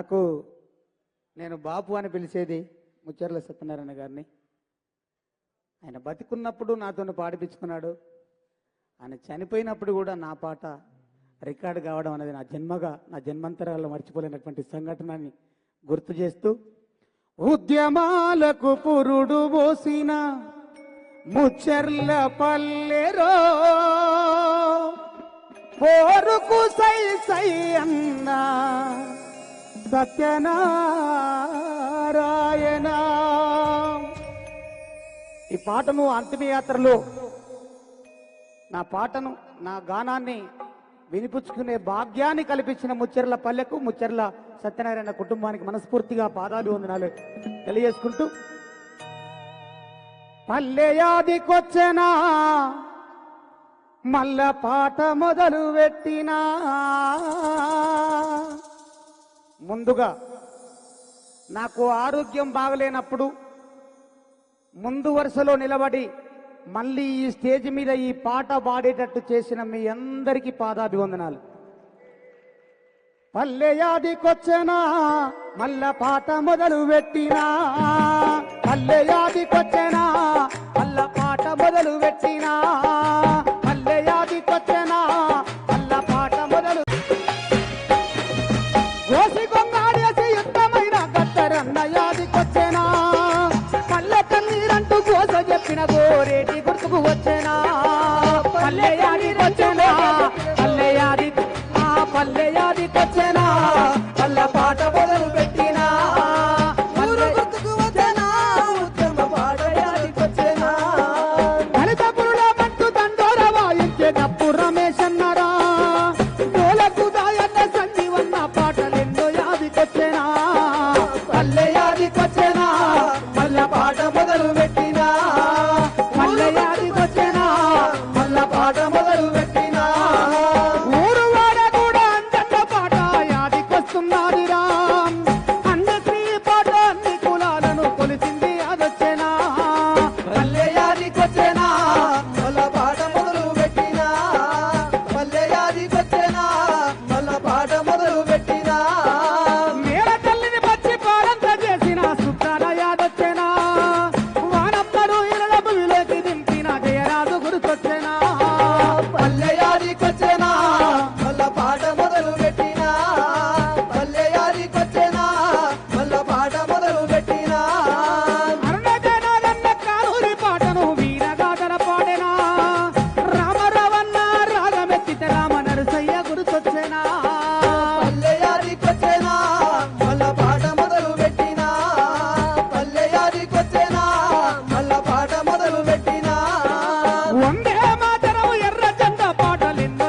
నాకు నేను బాపు అని పిలిచేది ముచ్చర్ల సత్యనారాయణ గారిని. ఆయన బతికున్నప్పుడు నాతో పాడిపించుకున్నాడు. ఆయన చనిపోయినప్పుడు కూడా నా పాట రికార్డు కావడం అనేది నా జన్మంతరాల్లో మర్చిపోలేనటువంటి సంఘటనని గుర్తు చేస్తూ, ఉద్యమాలకు పురుడు పోసిన ముచ్చర్ల పల్లెరో పోరుకు సై సై అన్నా సత్యనారాయణ. ఈ పాటను అంతిమయాత్రలో నా గానాన్ని వినిపించుకునే భాగ్యాన్ని కల్పించిన ముచ్చర్ల పల్లెకు, ముచ్చర్ల సత్యనారాయణ కుటుంబానికి మనస్ఫూర్తిగా పాదాలు వందనాలు తెలియజేసుకుంటూ, పల్లెయాదికొచ్చెనా మల్ల పాట మొదలు పెట్టినా. ముందుగా నాకు ఆరోగ్యం బాగలేనప్పుడు ముందు వరుసలో నిలబడి మళ్ళీ ఈ స్టేజ్ మీద ఈ పాట పాడేటట్టు చేసిన మీ అందరికీ పాదాభివందనాలు. పల్లెయాదికొచ్చెనా మల్ల పాట మొదలు పెట్టినా, పల్లెయాదికొచ్చెనా మల్ల పాట మొదలు పెట్టినా, పల్లెయాదికొచ్చెనా మల్ల పాట మొదలు గోసి గొంగాడేసి యుద్ధమైన గద్దరన్నయాదికొచ్చెనా, పల్లె కన్నీరంటూ గోస చెప్పిన గోరేటి గుర్తుకు వచ్చేనా. పల్లెయాదికొచ్చెనా పల్లెయాదికొచ్చెనా పల్ల పాట మొదలు పెట్టినా, ఊరు గుర్తుకు వచ్చేనా ఉద్యమ పాట యాదికొచ్చెనా. దళితపురుల మట్టు దండోర వాయించే డప్పు రమేష్ అన్నారా, డోలకు దాయన్న సంజీవన్న పాటలెన్నో యాదికొచ్చెనా. పల్లెయాదికొచ్చెనా మల్ల పాట మొదలు పెట్టినా, పల్లెయాదికొచ్చెనా మల్ల పాట మొదలు పెట్టినా. ఊరు వాడ కూడా అంజన్న పాట యాదికొస్తున్నదిరా, అన్నశ్రీ పాట అన్ని కులాలను కొలిసింది అదొచ్చెనా. పల్లెయాదికొచ్చెనా మల్ల పాట మొదలు పెట్టినా, పల్లెయాదికొచ్చెనా మల్ల పాట మొదలు పెట్టినా. మేడ తల్లిని పచ్చి పాలంత చేసిన సుత్తాల యాదొచ్చెనా, వానప్పడు ఇళ్ళ భూమిలోకి దింపిన జయరాజు గుర్తొచ్చెనా. పల్లెయాదికొచ్చెనా మల్ల పాట మొదలు పెట్టినా, పల్లెయాదికొచ్చెనా మల్ల పాట మొదలు పెట్టినా. అరుణజనాలన్న కానూరి పాటను వీరగాథల పాడెనా, రామరావన్న రాగమెత్తితే రామ నరసయ్య గుర్తొచ్చెనా. పల్లెయాదికొచ్చెనా మల్ల పాట మొదలు పెట్టినా, పల్లెయాదికొచ్చెనా మల్ల పాట మొదలు పెట్టినా. వందే మాతరం ఎర్ర జెండా పాటలెన్నో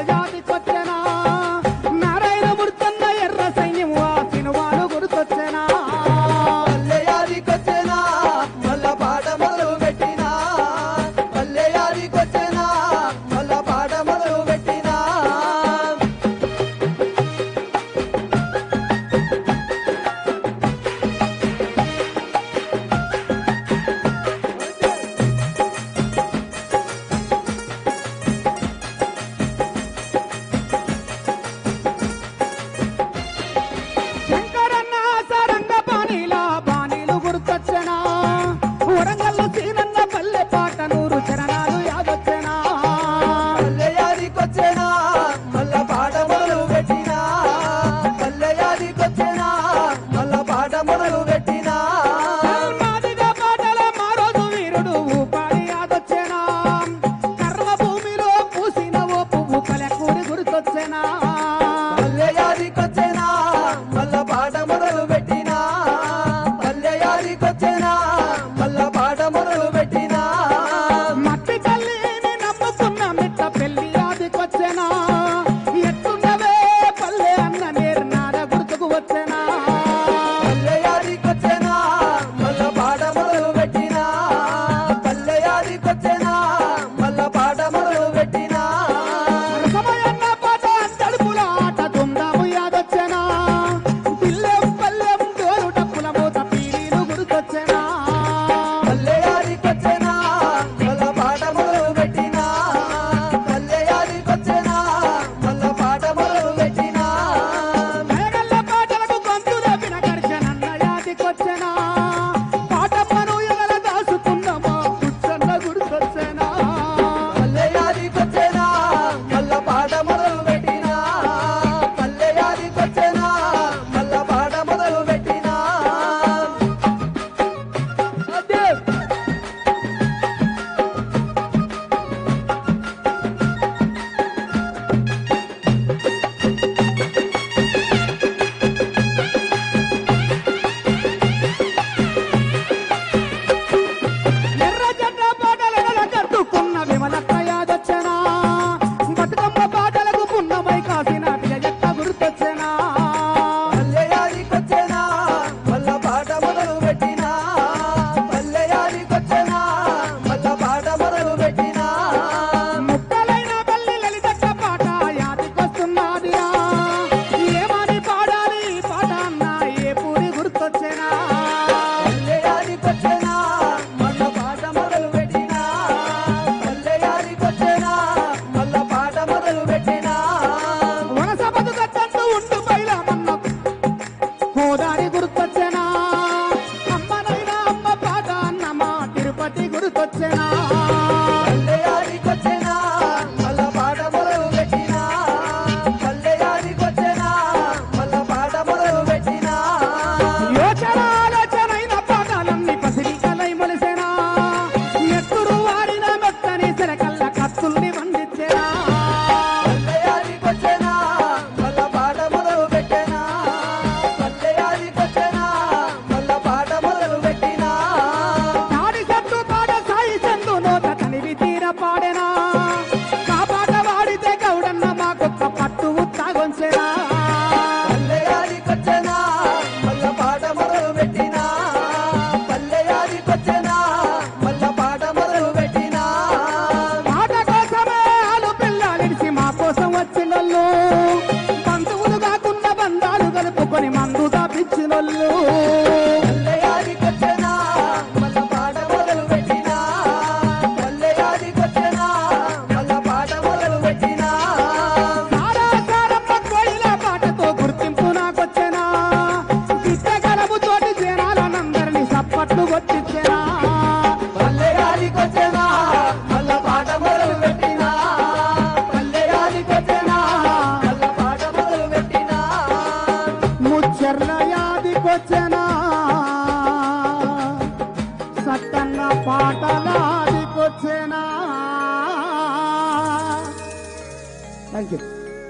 థ్యాంక్ యూ.